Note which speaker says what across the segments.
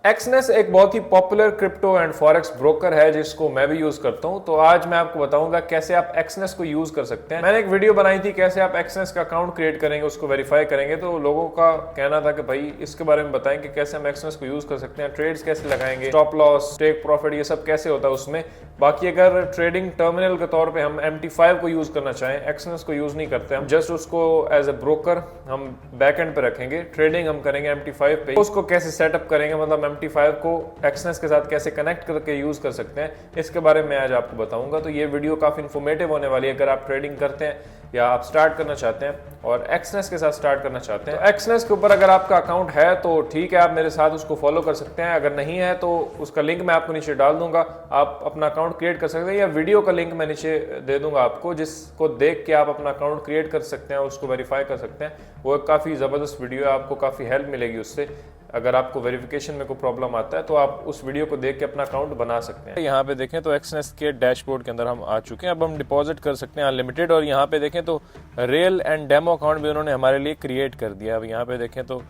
Speaker 1: Exness एक बहुत ही popular crypto and forex broker है जिसको मैं भी यूज करता हूं। तो आज मैं आपको बताऊंगा कैसे आप एक्सनेस को यूज कर सकते हैं। मैंने एक वीडियो बनाई थी कैसे आप एक्सनेस का अकाउंट क्रिएट करेंगे, उसको वेरीफाई करेंगे। तो लोगों का कहना था कि भाई इसके बारे में बताएं कि कैसे हम एक्सनेस को यूज कर सकते हैं, ट्रेड्स कैसे लगाएंगे, स्टॉप लॉस, टेक प्रॉफिट, ये सब कैसे होता है उसमें। बाकी अगर ट्रेडिंग टर्मिनल के तौर पे हम MT5 को यूज करना चाहें, एक्सनेस को यूज नहीं करते, हम जस्ट उसको एज ए ब्रोकर हम बैक एंड पे रखेंगे, ट्रेडिंग हम करेंगे MT5 पे। उसको कैसे सेटअप करेंगे, मतलब MT5 को एक्सनेस के साथ कैसे कनेक्ट करके यूज कर सकते हैं, इसके बारे में आज आपको बताऊंगा। तो ये वीडियो काफी इन्फॉर्मेटिव होने वाली है अगर आप ट्रेडिंग करते हैं या आप स्टार्ट करना चाहते हैं और एक्सनेस के साथ स्टार्ट करना चाहते हैं। एक्सनेस के ऊपर अगर आपका अकाउंट है तो ठीक है, आप मेरे साथ उसको फॉलो कर सकते हैं। अगर नहीं है तो उसका लिंक मैं आपको नीचे डाल दूंगा, आप अपना अकाउंट क्रिएट कर सकते हैं, या वीडियो का लिंक मैं नीचे दे दूंगा आपको, जिसको देख के आप अपना अकाउंट क्रिएट कर सकते हैं, उसको वेरीफाई कर सकते हैं। वो काफ़ी ज़बरदस्त वीडियो है, आपको काफ़ी हेल्प मिलेगी उससे। अगर आपको वेरिफिकेशन में कोई प्रॉब्लम आता है तो आप उस वीडियो को देख के अपना अकाउंट बना सकते हैं। यहाँ पे देखें तो एक्सनेस के डैशबोर्ड के अंदर हम आ चुके हैं। अब हम डिपॉजिट कर सकते हैं अनलिमिटेड, और यहाँ पे देखें तो रियल एंड डेमो अकाउंट भी उन्होंने हमारे लिए क्रिएट कर दिया। अब यहाँ पे देखें तो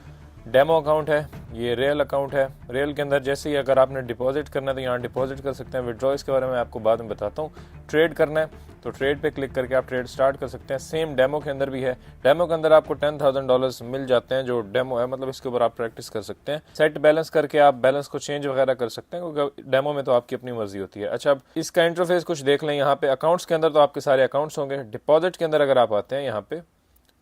Speaker 1: डेमो अकाउंट है, ये रियल अकाउंट है। रियल के अंदर जैसे ही अगर आपने डिपॉजिट करना है तो यहाँ डिपॉजिट कर सकते हैं। विड्रॉ इसके बारे में आपको बाद में बताता हूँ। ट्रेड करना है तो ट्रेड पे क्लिक करके आप ट्रेड स्टार्ट कर सकते हैं। सेम डेमो के अंदर भी है। डेमो के अंदर आपको $10,000 मिल जाते हैं जो डेमो है, मतलब इसके ऊपर आप प्रैक्टिस कर सकते हैं। सेट बैलेंस करके आप बैलेंस को चेंज वगैरह कर सकते हैं, क्योंकि डेमो में तो आपकी अपनी मर्जी होती है। अच्छा, अब इसका इंटरफेस कुछ देख लें। यहाँ पे अकाउंट्स के अंदर तो आपके सारे अकाउंट्स होंगे। डिपॉजिट के अंदर अगर आप आते हैं यहाँ पे,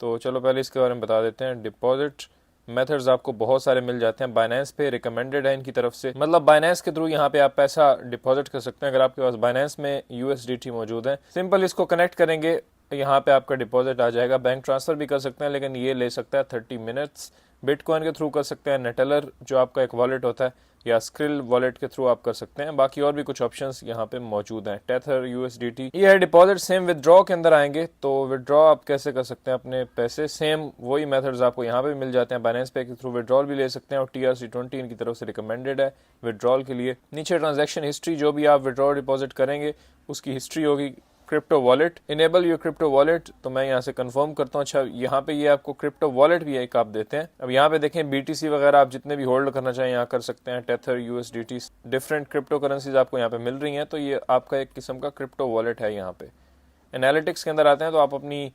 Speaker 1: तो चलो पहले इसके बारे में बता देते हैं। डिपॉजिट मेथड्स आपको बहुत सारे मिल जाते हैं। बाइनेंस पे रिकमेंडेड है इनकी तरफ से, मतलब बाइनेंस के थ्रू यहाँ पे आप पैसा डिपॉजिट कर सकते हैं अगर आपके पास बाइनेंस में USDT मौजूद है। सिंपल इसको कनेक्ट करेंगे, यहाँ पे आपका डिपॉजिट आ जाएगा। बैंक ट्रांसफर भी कर सकते हैं, लेकिन ये ले सकता है 30 मिनट्स। बिटकॉइन के थ्रू कर सकते हैं, नेटेलर जो आपका एक वॉलेट होता है, या स्क्रिल वॉलेट के थ्रू आप कर सकते हैं। बाकी और भी कुछ ऑप्शंस यहाँ पे मौजूद हैं। टेथर, USDT, ये है डिपॉजिट। सेम विदड्रॉ के अंदर आएंगे तो विदड्रॉ आप कैसे कर सकते हैं अपने पैसे, सेम वही मेथड्स आपको यहाँ पे मिल जाते हैं। बाइनेंस पे के थ्रू विदड्रॉल भी ले सकते हैं, और TRC20 इनकी तरफ से रिकमेंडेड है विदड्रॉल के लिए। नीचे ट्रांजैक्शन हिस्ट्री, जो भी आप विदड्रॉ डिपॉजिट करेंगे उसकी हिस्ट्री होगी। Crypto wallet, enable your crypto wallet, तो मैं यहाँ से कंफर्म करता हूँ। अच्छा, यहाँ पे ये आपको क्रिप्टो वॉलेट भी एक आप देते हैं। अब यहाँ पे देखें BTC वगैरह आप जितने भी होल्ड करना चाहें यहाँ कर सकते हैं। Tether, USDT, different crypto currencies आपको यहाँ पे मिल रही हैं, तो ये आपका एक किस्म का क्रिप्टो वॉलेट है। यहाँ पे एनालिटिक्स के अंदर आते हैं तो आप अपनी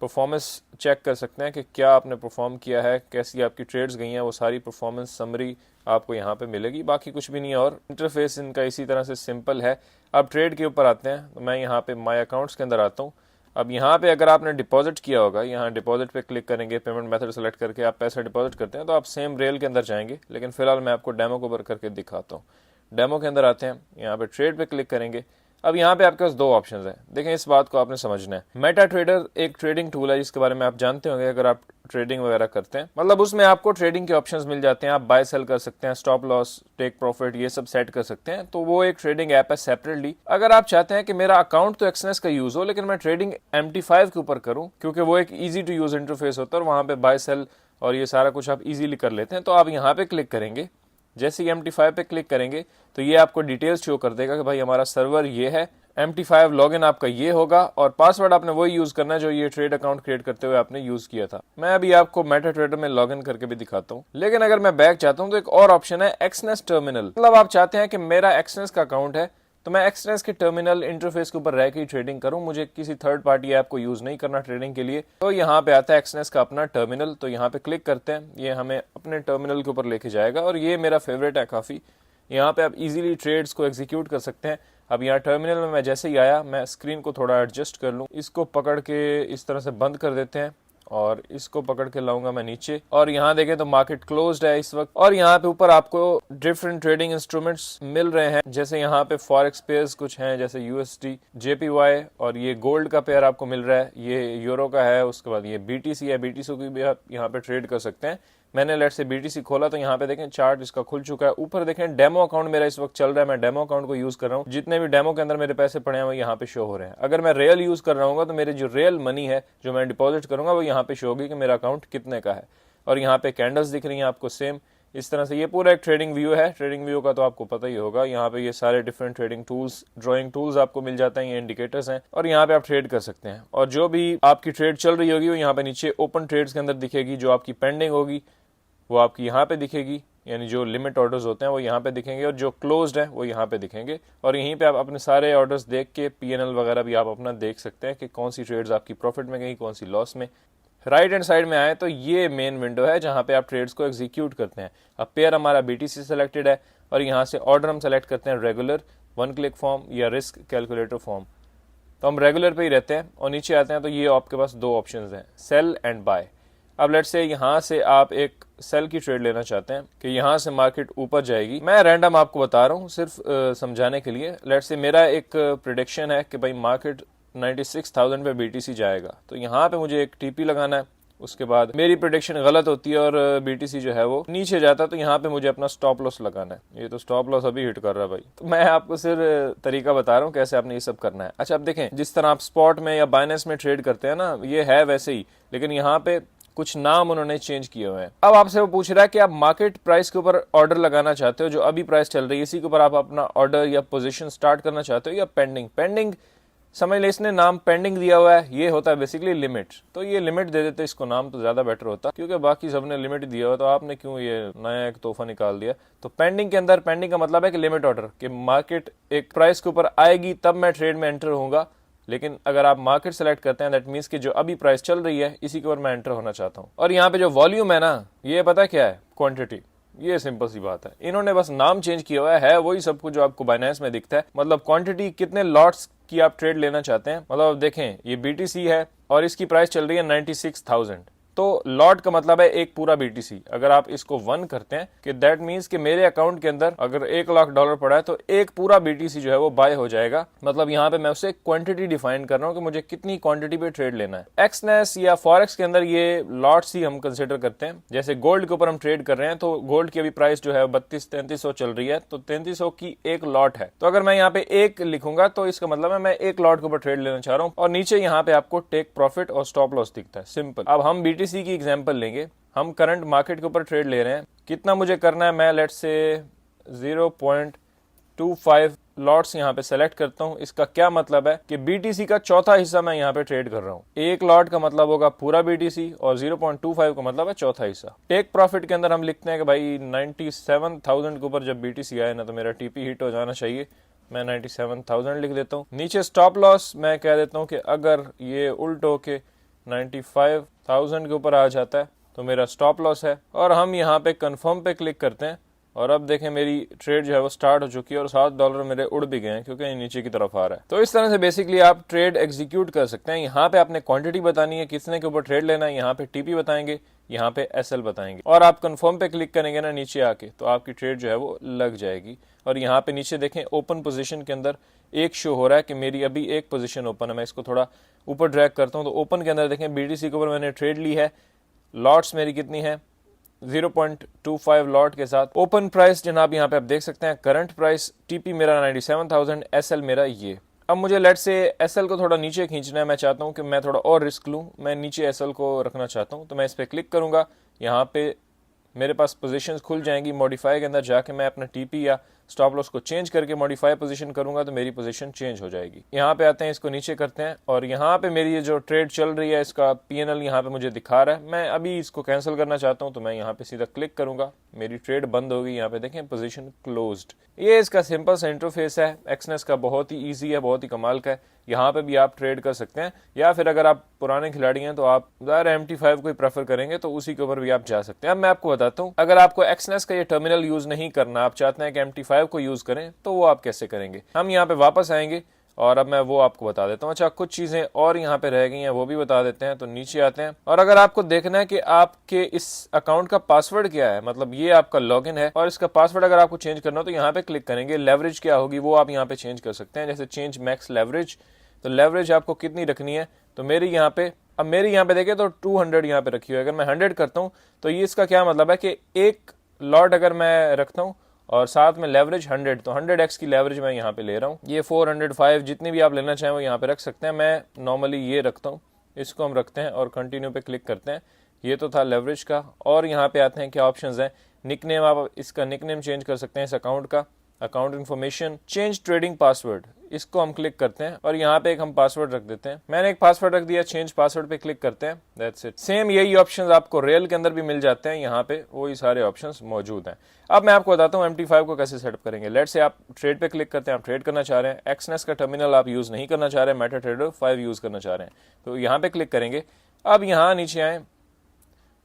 Speaker 1: परफॉर्मेंस चेक कर सकते हैं कि क्या आपने परफॉर्म किया है, कैसी आपकी ट्रेड्स गई हैं, वो सारी परफॉर्मेंस समरी आपको यहाँ पे मिलेगी। बाकी कुछ भी नहीं है, और इंटरफेस इनका इसी तरह से सिंपल है। अब ट्रेड के ऊपर आते हैं तो मैं यहाँ पे माय अकाउंट्स के अंदर आता हूँ। अब यहाँ पे अगर आपने डिपॉजिट किया होगा, यहाँ डिपॉजिट पे क्लिक करेंगे, पेमेंट मेथड सेलेक्ट करके आप पैसा डिपॉजिट करते हैं, तो आप सेम रेल के अंदर जाएंगे। लेकिन फिलहाल मैं आपको डेमो को ऊपर करके दिखाता हूँ। डेमो के अंदर आते हैं, यहाँ पे ट्रेड पे क्लिक करेंगे। अब यहाँ पे आपके पास दो ऑप्शंस हैं। देखें, इस बात को आपने समझना है। मेटा ट्रेडर एक ट्रेडिंग टूल है जिसके बारे में आप जानते होंगे अगर आप ट्रेडिंग वगैरह करते हैं। मतलब उसमें आपको ट्रेडिंग के ऑप्शंस मिल जाते हैं, आप बाय सेल कर सकते हैं, स्टॉप लॉस, टेक प्रॉफिट, ये सब सेट कर सकते हैं। तो वो एक ट्रेडिंग ऐप है सेपरेटली। अगर आप चाहते हैं कि मेरा अकाउंट तो एक्सनेस का यूज हो, लेकिन मैं ट्रेडिंग MT5 के ऊपर करूं, क्योंकि वो एक ईजी टू यूज इंटरफेस होता है और वहां पे बाय सेल और ये सारा कुछ आप इजीली कर लेते हैं, तो आप यहाँ पे क्लिक करेंगे। जैसे ही MT5 पे क्लिक करेंगे तो ये आपको डिटेल्स शो कर देगा कि भाई हमारा सर्वर ये है, MT5 लॉगिन आपका ये होगा, और पासवर्ड आपने वही यूज करना है जो ये ट्रेड अकाउंट क्रिएट करते हुए आपने यूज किया था। मैं अभी आपको मेटा ट्रेडर में लॉगिन करके भी दिखाता हूँ। लेकिन अगर मैं बैक चाहता हूँ तो एक और ऑप्शन है एक्सनेस टर्मिनल। मतलब आप चाहते हैं कि मेरा एक्सनेस का अकाउंट है तो मैं एक्सनेस के टर्मिनल इंटरफेस के ऊपर रह के ही ट्रेडिंग करूं, मुझे किसी थर्ड पार्टी ऐप को यूज नहीं करना ट्रेडिंग के लिए। तो यहाँ पे आता है एक्सनेस का अपना टर्मिनल, तो यहाँ पे क्लिक करते हैं, ये हमें अपने टर्मिनल के ऊपर लेके जाएगा, और ये मेरा फेवरेट है काफी। यहाँ पे आप इजीली ट्रेड्स को एग्जीक्यूट कर सकते हैं। अब यहाँ टर्मिनल में मैं जैसे ही आया, मैं स्क्रीन को थोड़ा एडजस्ट कर लूँ, इसको पकड़ के इस तरह से बंद कर देते हैं, और इसको पकड़ के लाऊंगा मैं नीचे, और यहाँ देखें तो मार्केट क्लोज्ड है इस वक्त। और यहाँ पे ऊपर आपको डिफरेंट ट्रेडिंग इंस्ट्रूमेंट्स मिल रहे हैं, जैसे यहाँ पे फॉरेक्स पेयर्स कुछ हैं, जैसे USD, JPY, और ये गोल्ड का पेयर आपको मिल रहा है, ये यूरो का है। उसके बाद ये BTC है, BTC की भी आप यहाँ पे ट्रेड कर सकते हैं। मैंने लेट से BTC खोला तो यहाँ पे देखें चार्ट इसका खुल चुका है। ऊपर देखें डेमो अकाउंट मेरा इस वक्त चल रहा है, मैं डेमो अकाउंट को यूज कर रहा हूँ। जितने भी डेमो के अंदर मेरे पैसे पड़े हैं वो यहाँ पे शो हो रहे हैं। अगर मैं रियल यूज कर रहा हूँ तो मेरे जो रियल मनी है जो मैं डिपॉजिट करूंगा वो यहाँ पे शो होगी कि मेरा अकाउंट कितने का है। और यहाँ पे कैंडल्स दिख रही हैं आपको सेम इस तरह से। ये पूरा एक ट्रेडिंग व्यू है। ट्रेडिंग व्यू का तो आपको पता ही होगा। यहाँ पे ये सारे different trading tools, drawing tools आपको मिल जाते हैं, ये इंडिकेटर्स हैं, और यहाँ पे आप ट्रेड कर सकते हैं। और जो भी आपकी ट्रेड चल रही होगी वो यहाँ पे नीचे ओपन ट्रेड्स के अंदर दिखेगी, जो आपकी पेंडिंग होगी वो आपकी यहाँ पे दिखेगी, यानी जो लिमिट ऑर्डर्स होते हैं वो यहाँ पे दिखेंगे और जो क्लोज्ड है वो यहाँ पे दिखेंगे। और यहीं पे आप अपने सारे ऑर्डर्स देख के पीएनएल वगैरह भी आप अपना देख सकते हैं कि कौन सी ट्रेड्स आपकी प्रॉफिट में गई, कौन सी लॉस में। राइट हैंड साइड में आए तो ये मेन विंडो है जहाँ पे आप ट्रेड्स को एग्जीक्यूट करते हैं। अब पेयर हमारा बीटीसी सेलेक्टेड है और यहाँ से ऑर्डर हम सेलेक्ट करते हैं रेगुलर, वन क्लिक फॉर्म या रिस्क कैलकुलेटर फॉर्म। तो हम रेगुलर पे ही रहते हैं और नीचे आते हैं तो ये आपके पास दो ऑप्शंस हैं, सेल एंड बाय। अब लेट्स से यहाँ से आप एक सेल की ट्रेड लेना चाहते हैं कि यहाँ से मार्केट ऊपर जाएगी। मैं रैंडम आपको बता रहा हूँ सिर्फ समझाने के लिए। लेट्स से मेरा एक प्रिडिक्शन है कि भाई मार्केट 96,000 पे बीटीसी जाएगा, तो यहाँ पे मुझे एक टीपी लगाना है। उसके बाद मेरी प्रिडिक्शन गलत होती है और बीटीसी जो है वो नीचे जाता है, तो यहाँ पे मुझे अपना स्टॉप लॉस लगाना है। ये तो स्टॉप लॉस अभी हिट कर रहा है भाई, तो मैं आपको सिर्फ तरीका बता रहा हूँ कैसे आपने ये सब करना है। अच्छा, अब देखें जिस तरह आप स्पॉट में या बाइनेंस में ट्रेड करते हैं ना, ये है वैसे ही, लेकिन यहाँ पे कुछ नाम उन्होंने चेंज किए हुए हैं। अब आपसे वो पूछ रहा है कि आप मार्केट प्राइस के ऊपर ऑर्डर लगाना चाहते हो, जो अभी प्राइस चल रही है इसी के ऊपर आप अपना ऑर्डर या पोजीशन स्टार्ट करना चाहते हो, या पेंडिंग समझ ले, इसने नाम पेंडिंग दिया हुआ है, ये होता है बेसिकली लिमिट। तो ये लिमिट दे देते इसको नाम तो ज्यादा बेटर होता, क्योंकि बाकी सबने लिमिट दिया हुआ, तो आपने क्यों ये नया एक तोहफा निकाल दिया। तो पेंडिंग के अंदर, पेंडिंग का मतलब है कि लिमिट ऑर्डर, कि मार्केट एक प्राइस के ऊपर आएगी तब मैं ट्रेड में एंटर होऊंगा। लेकिन अगर आप मार्केट सेलेक्ट करते हैं दैट मीन्स कि जो अभी प्राइस चल रही है इसी के ऊपर मैं एंटर होना चाहता हूँ। और यहाँ पे जो वॉल्यूम है ना, ये पता क्या है, क्वांटिटी। ये सिंपल सी बात है, इन्होंने बस नाम चेंज किया हुआ है वही सब कुछ जो आपको बाइनेंस में दिखता है। मतलब क्वांटिटी, कितने लॉट्स की आप ट्रेड लेना चाहते हैं। मतलब देखें ये बीटीसी है और इसकी प्राइस चल रही है 96,000, तो लॉट का मतलब है एक पूरा बीटीसी। अगर आप इसको 1 करते हैं कि दैट मीन्स कि मेरे अकाउंट के अंदर अगर $1,00,000 पड़ा है तो एक पूरा बीटीसी जो है वो बाय हो जाएगा। मतलब यहाँ पे मैं उससे क्वांटिटी डिफाइन कर रहा हूँ कि मुझे कितनी क्वांटिटी पे ट्रेड लेना है। एक्सनेस या फॉरेक्स के अंदर ये लॉट्स ही हम कंसिडर करते हैं। जैसे गोल्ड के ऊपर हम ट्रेड कर रहे हैं, तो गोल्ड की अभी प्राइस जो है 3200-3300 चल रही है, तो 3300 की एक लॉट है। तो अगर मैं यहाँ पे एक लिखूंगा तो इसका मतलब है मैं एक लॉट के ऊपर ट्रेड लेना चाह रहा हूँ। और नीचे यहाँ पे आपको टेक प्रॉफिट और स्टॉप लॉस दिखता है, सिंपल। अब हम बीटीसी की एग्जांपल लेंगे, हम करंट मार्केट के ऊपर ट्रेड ले रहे हैं, कितना मुझे करना है, मैं लेट्स से 0.25 लॉट्स यहाँ पे सेलेक्ट करता हूँ। इसका क्या मतलब है कि बीटीसी का चौथा हिस्सा मैं यहाँ पे ट्रेड कर रहा हूँ। एक लॉट का मतलब होगा पूरा बीटीसी और 0.25 का मतलब है चौथा हिस्सा। टेक प्रॉफिट के अंदर हम लिखते हैं कि भाई 97,000 के ऊपर जब बीटीसी आए ना तो मेरा टीपी हिट हो जाना चाहिए, मैं 97,000 लिख देता हूँ। नीचे स्टॉप लॉस मैं कह देता हूँ कि अगर ये उल्ट होके 95,000 के ऊपर आ जाता है तो मेरा स्टॉप लॉस है। और हम यहाँ पे कंफर्म पे क्लिक करते हैं और अब देखें मेरी ट्रेड जो है वो स्टार्ट हो चुकी है और $7 मेरे उड़ भी गए हैं क्योंकि नीचे की तरफ आ रहा है। तो इस तरह से बेसिकली आप ट्रेड एग्जीक्यूट कर सकते हैं। यहाँ पे आपने क्वांटिटी बतानी है, कितने के ऊपर ट्रेड लेना है, यहाँ पे टीपी बताएंगे, यहाँ पे एसएल बताएंगे और आप कंफर्म पे क्लिक करेंगे ना नीचे आके, तो आपकी ट्रेड जो है वो लग जाएगी। और यहाँ पे नीचे देखें ओपन पोजीशन के अंदर एक शो हो रहा है कि मेरी अभी एक पोजीशन ओपन है। मैं इसको थोड़ा ऊपर ड्रैग करता हूँ तो ओपन के अंदर देखें बीटीसी के ऊपर मैंने ट्रेड ली है, लॉट्स मेरी कितनी है 0.25 लॉट के साथ। ओपन प्राइस जनाब यहाँ पे आप देख सकते हैं, करंट प्राइस टीपी मेरा 97,000, एसएल मेरा ये। अब मुझे लेट से एसएल को थोड़ा नीचे खींचना है, मैं चाहता हूँ कि मैं थोड़ा और रिस्क लूँ, मैं नीचे एसएल को रखना चाहता हूँ। तो मैं इस पर क्लिक करूंगा, यहाँ पे मेरे पास पोजीशंस खुल जाएंगी। मॉडिफाई के अंदर जाके मैं अपना टीपी या स्टॉप लॉस को चेंज करके मॉडिफाई पोजीशन करूंगा तो मेरी पोजीशन चेंज हो जाएगी। यहाँ पे आते हैं, इसको नीचे करते हैं और यहाँ पे मेरी ये जो ट्रेड चल रही है इसका पीएनएल यहाँ पे मुझे दिखा रहा है। मैं अभी इसको कैंसिल करना चाहता हूँ तो मैं यहाँ पे सीधा क्लिक करूंगा, मेरी ट्रेड बंद होगी। यहाँ पे देखें पोजीशन क्लोज्ड। ये इसका सिंपल सा इंटरफेस है एक्सनेस का, बहुत ही ईजी है, बहुत ही कमाल का है। यहाँ पे भी आप ट्रेड कर सकते हैं, या फिर अगर आप पुराने खिलाड़ी हैं तो आप ज़्यादा MT5 को ही प्रेफर करेंगे तो उसी के ऊपर भी आप जा सकते हैं। अब मैं आपको बताता हूँ, अगर आपको एक्सनेस का ये टर्मिनल यूज नहीं करना, आप चाहते हैं कि MT5 को यूज करें, तो वो आप कैसे करेंगे। हम यहाँ पे वापस आएंगे और अब मैं वो आपको बता देता हूँ। अच्छा, कुछ चीजें और यहाँ पे रह गई हैं वो भी बता देते हैं। तो नीचे आते हैं और अगर आपको देखना है कि आपके इस अकाउंट का पासवर्ड क्या है, मतलब ये आपका लॉगिन है और इसका पासवर्ड अगर आपको चेंज करना हो तो यहाँ पे क्लिक करेंगे। लेवरेज क्या होगी वो आप यहाँ पे चेंज कर सकते हैं, जैसे चेंज मैक्स लेवरेज। तो लेवरेज आपको कितनी रखनी है, तो मेरी यहाँ पे, अब मेरी यहाँ पे देखें तो 200 यहाँ पे रखी हुई है। अगर मैं 100 करता हूँ तो ये इसका क्या मतलब है कि एक लॉट अगर मैं रखता हूँ और साथ में लेवरेज 100, तो 100x की लेवरेज मैं यहाँ पे ले रहा हूँ। ये 405 जितनी भी आप लेना चाहें वो यहाँ पे रख सकते हैं। मैं नॉर्मली ये रखता हूँ, इसको हम रखते हैं और कंटिन्यू पे क्लिक करते हैं। ये तो था लेवरेज का। और यहाँ पे आते हैं क्या ऑप्शंस हैं। निकनेम, आप इसका निकनेम चेंज कर सकते हैं इस अकाउंट का। Account information, change trading password, इसको हम क्लिक करते हैं और यहाँ पे एक हम पासवर्ड रख देते हैं। मैंने एक पासवर्ड रख दिया, चेंज पासवर्ड पे क्लिक करते हैं, दैट्स इट। सेम यही ऑप्शंस आपको रेल के अंदर भी मिल जाते हैं, यहाँ पे वही सारे ऑप्शंस मौजूद हैं। अब मैं आपको बताता हूँ MT5 को कैसे सेटअप करेंगे। लेट्स से आप ट्रेड पे क्लिक करते हैं, आप ट्रेड करना चाह रहे हैं, एक्सनेस का टर्मिनल आप यूज नहीं करना चाह रहे हैं, मेटाट्रेडर 5 यूज करना चाह रहे हैं, तो यहाँ पे क्लिक करेंगे। अब यहाँ नीचे आए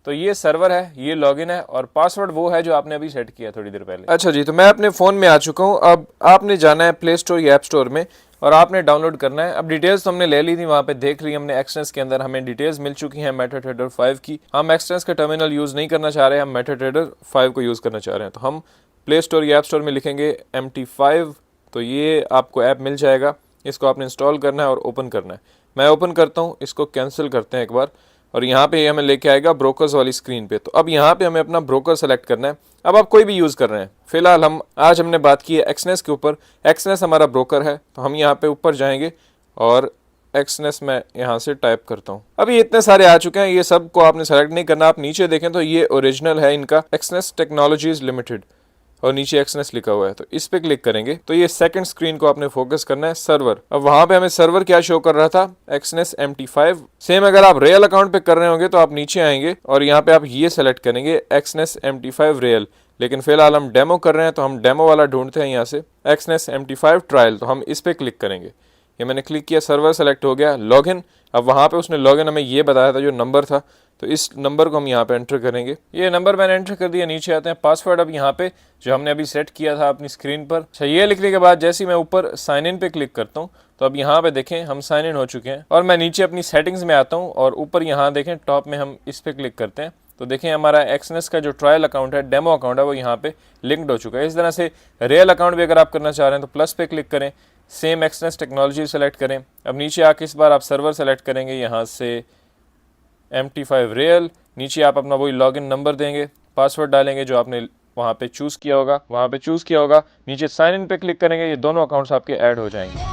Speaker 1: तो ये सर्वर है, ये लॉगिन है और पासवर्ड वो है जो आपने अभी सेट किया थोड़ी देर पहले। अच्छा जी, तो मैं अपने फ़ोन में आ चुका हूँ। अब आपने जाना है प्ले स्टोर या ऐप स्टोर में और आपने डाउनलोड करना है। अब डिटेल्स तो हमने ले ली थी, वहाँ पे देख ली हमने, एक्सनेस के अंदर हमें डिटेल्स मिल चुकी हैं मेटाट्रेडर 5 की। हम एक्सनेस का टर्मिनल यूज़ नहीं करना चाह रहे हैं, हम मेटाट्रेडर 5 को यूज़ करना चाह रहे हैं। तो हम प्ले स्टोर या ऐप स्टोर में लिखेंगे MT5, तो ये आपको ऐप मिल जाएगा। इसको आपने इंस्टॉल करना है और ओपन करना है। मैं ओपन करता हूँ, इसको कैंसिल करते हैं एक बार और यहाँ पे हमें लेके आएगा ब्रोकर्स वाली स्क्रीन पे। तो अब यहाँ पे हमें अपना ब्रोकर सेलेक्ट करना है। अब आप कोई भी यूज़ कर रहे हैं, फिलहाल आज हमने बात की है एक्सनेस के ऊपर। एक्सनेस हमारा ब्रोकर है, तो हम यहाँ पे ऊपर जाएंगे और एक्सनेस मैं यहाँ से टाइप करता हूँ। अभी इतने सारे आ चुके हैं, ये सब को आपने सेलेक्ट नहीं करना। आप नीचे देखें तो ये ओरिजिनल है इनका, एक्सनेस टेक्नोलॉजीज लिमिटेड, और नीचे एक्सनेस लिखा हुआ है। तो इस पे क्लिक करेंगे तो ये सेकंड स्क्रीन को आपने फोकस करना है, सर्वर। अब वहां पे हमें सर्वर क्या शो कर रहा था, एक्सनेस MT5। सेम अगर आप रियल अकाउंट पे कर रहे होंगे तो आप नीचे आएंगे और यहाँ पे आप ये सेलेक्ट करेंगे एक्सनेस MT5 रियल। लेकिन फिलहाल हम डेमो कर रहे हैं तो हम डेमो वाला ढूंढते हैं यहाँ से, एक्सनेस MT5 ट्रायल। तो हम इस पे क्लिक करेंगे। ये मैंने क्लिक किया, सर्वर सेलेक्ट हो गया, लॉगिन। अब वहाँ पे उसने लॉगिन हमें ये बताया था जो नंबर था, तो इस नंबर को हम यहाँ पे एंटर करेंगे। ये नंबर मैंने एंटर कर दिया। नीचे आते हैं पासवर्ड, अब यहाँ पे जो हमने अभी सेट किया था अपनी स्क्रीन पर। अच्छा, ये लिखने के बाद जैसे ही मैं ऊपर साइन इन पे क्लिक करता हूँ तो अब यहाँ पे देखें हम साइन इन हो चुके हैं। और मैं नीचे अपनी सेटिंग्स में आता हूँ और ऊपर यहाँ देखें टॉप में हम इस पे क्लिक करते हैं तो देखें हमारा एक्सनेस का जो ट्रायल अकाउंट है, डेमो अकाउंट है, वो यहाँ पे लिंक्ड हो चुका है। इस तरह से रियल अकाउंट भी अगर आप करना चाह रहे हैं तो प्लस पे क्लिक करें, सेम एक्सनेस टेक्नोलॉजी सेलेक्ट करें। अब नीचे आके इस बार आप सर्वर सेलेक्ट करेंगे, यहाँ से MT5 रियल। नीचे आप अपना वही लॉगिन नंबर देंगे, पासवर्ड डालेंगे जो आपने वहाँ पे चूज़ किया होगा, नीचे साइन इन पे क्लिक करेंगे, ये दोनों अकाउंट्स आपके ऐड हो जाएंगे।